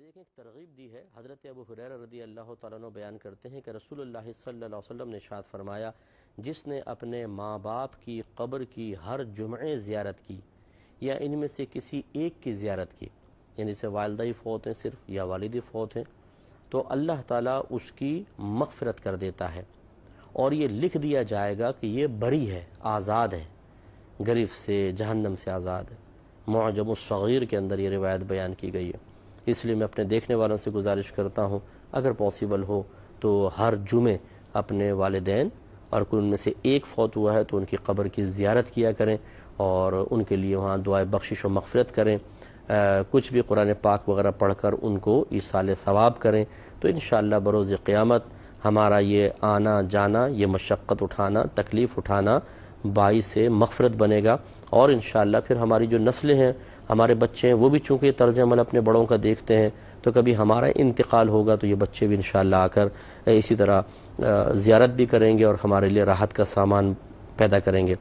دیکھیں ایک ترغیب دی ہے. حضرت ابو ہریرہ رضی اللہ تعالیٰ عنہ بیان کرتے ہیں کہ رسول اللہ صلی اللہ علیہ وسلم نے ارشاد فرمایا، جس نے اپنے ماں باپ کی قبر کی ہر جمعے زیارت کی یا ان میں سے کسی ایک کی زیارت کی، یعنی سے والدہ ہی فوت ہیں صرف یا والدی فوت ہیں، تو اللہ تعالیٰ اس کی مغفرت کر دیتا ہے اور یہ لکھ دیا جائے گا کہ یہ بری ہے، آزاد ہے، گرفت سے، جہنم سے آزاد ہے. معجم الصغیر کے اندر یہ روایت بیان کی گئی ہے. اس لیے میں اپنے دیکھنے والوں سے گزارش کرتا ہوں اگر پاسبل ہو تو ہر جمعے اپنے والدین اور کوئی ان میں سے ایک فوت ہوا ہے تو ان کی قبر کی زیارت کیا کریں اور ان کے لیے وہاں دعائے بخشش و مغفرت کریں. کچھ بھی قرآن پاک وغیرہ پڑھ کر ان کو ایصال ثواب کریں تو انشاءاللہ بروز قیامت ہمارا یہ آنا جانا، یہ مشقت اٹھانا، تکلیف اٹھانا باعث مغفرت بنے گا. اور انشاءاللہ پھر ہماری جو نسلیں ہیں، ہمارے بچے ہیں، وہ بھی چونکہ یہ طرز عمل اپنے بڑوں کا دیکھتے ہیں تو کبھی ہمارا انتقال ہوگا تو یہ بچے بھی انشاءاللہ آ کر اسی طرح زیارت بھی کریں گے اور ہمارے لیے راحت کا سامان پیدا کریں گے.